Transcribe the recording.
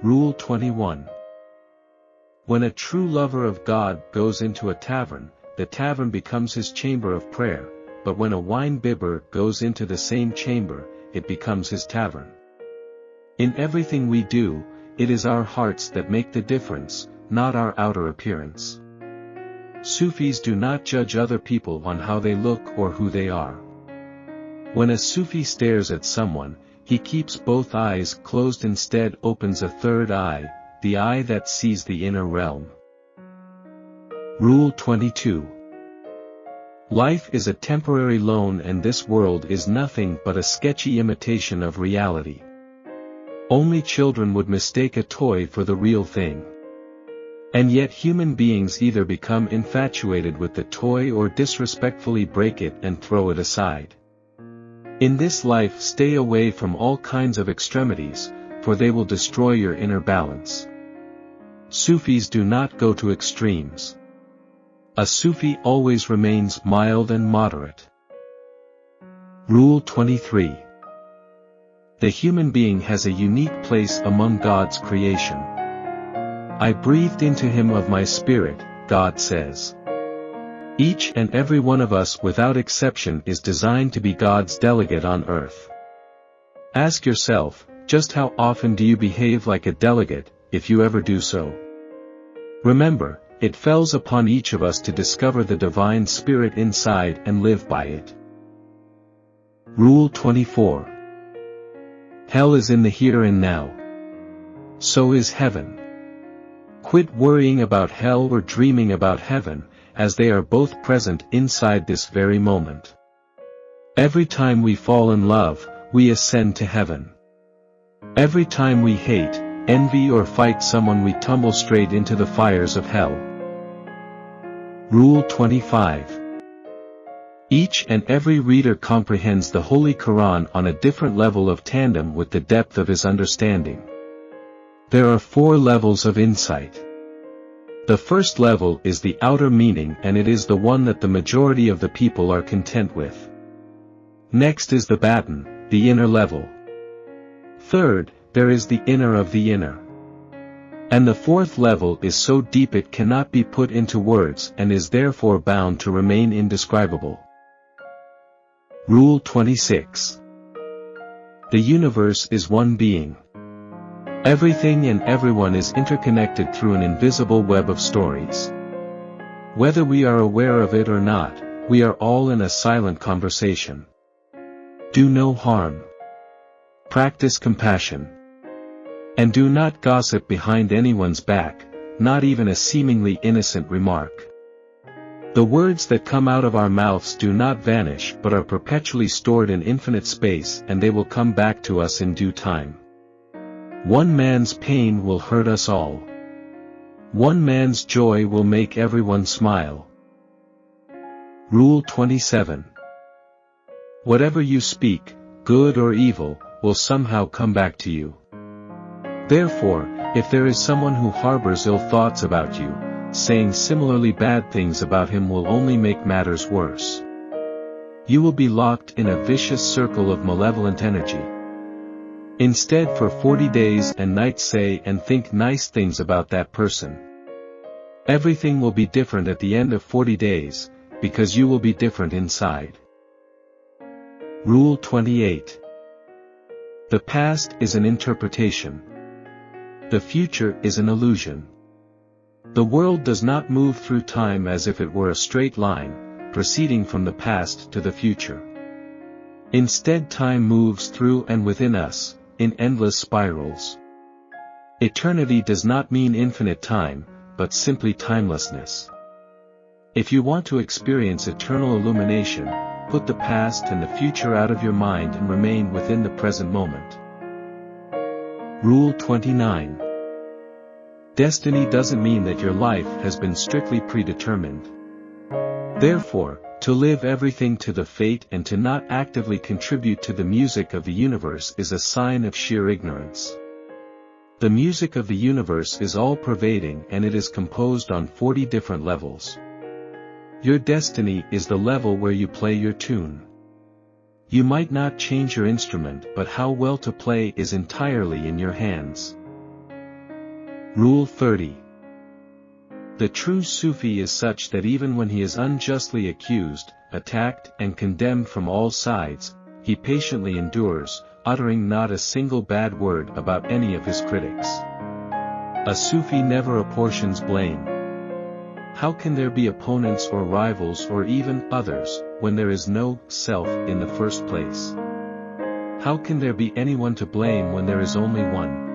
Rule 21. When a true lover of God goes into a tavern, the tavern becomes his chamber of prayer, but when a wine-bibber goes into the same chamber, it becomes his tavern. In everything we do, it is our hearts that make the difference, not our outer appearance. Sufis do not judge other people on how they look or who they are. When a Sufi stares at someone, he keeps both eyes closed, instead opens a third eye, the eye that sees the inner realm. Rule 22. Life is a temporary loan, and this world is nothing but a sketchy imitation of reality. Only children would mistake a toy for the real thing. And yet human beings either become infatuated with the toy or disrespectfully break it and throw it aside. In this life, stay away from all kinds of extremities, for they will destroy your inner balance. Sufis do not go to extremes. A Sufi always remains mild and moderate. Rule 23. The human being has a unique place among God's creation. I breathed into him of my spirit, God says. Each and every one of us without exception is designed to be God's delegate on earth. Ask yourself, just how often do you behave like a delegate, if you ever do so? Remember, it falls upon each of us to discover the divine spirit inside and live by it. Rule 24. Hell is in the here and now. So is heaven. Quit worrying about hell or dreaming about heaven, as they are both present inside this very moment. Every time we fall in love, we ascend to heaven. Every time we hate, envy or fight someone, we tumble straight into the fires of hell. Rule 25. Each and every reader comprehends the Holy Quran on a different level of tandem with the depth of his understanding. There are 4 levels of insight. The first level is the outer meaning, and it is the one that the majority of the people are content with. Next is the batin, the inner level. Third, there is the inner of the inner. And the 4th level is so deep it cannot be put into words and is therefore bound to remain indescribable. Rule 26. The universe is one being. Everything and everyone is interconnected through an invisible web of stories. Whether we are aware of it or not, we are all in a silent conversation. Do no harm. Practice compassion. And do not gossip behind anyone's back, not even a seemingly innocent remark. The words that come out of our mouths do not vanish but are perpetually stored in infinite space, and they will come back to us in due time. One man's pain will hurt us all. One man's joy will make everyone smile. Rule 27. Whatever you speak, good or evil, will somehow come back to you. Therefore, if there is someone who harbors ill thoughts about you, saying similarly bad things about him will only make matters worse. You will be locked in a vicious circle of malevolent energy. Instead, for 40 days and nights say and think nice things about that person. Everything will be different at the end of 40 days, because you will be different inside. Rule 28. The past is an interpretation. The future is an illusion. The world does not move through time as if it were a straight line, proceeding from the past to the future. Instead, time moves through and within us, in endless spirals. Eternity does not mean infinite time, but simply timelessness. If you want to experience eternal illumination, put the past and the future out of your mind and remain within the present moment. Rule 29. Destiny doesn't mean that your life has been strictly predetermined. Therefore, to live everything to the fate and to not actively contribute to the music of the universe is a sign of sheer ignorance. The music of the universe is all-pervading, and it is composed on 40 different levels. Your destiny is the level where you play your tune. You might not change your instrument, but how well to play is entirely in your hands. Rule 30. The true Sufi is such that even when he is unjustly accused, attacked and condemned from all sides, he patiently endures, uttering not a single bad word about any of his critics. A Sufi never apportions blame. How can there be opponents or rivals or even others, when there is no self in the first place? How can there be anyone to blame when there is only one?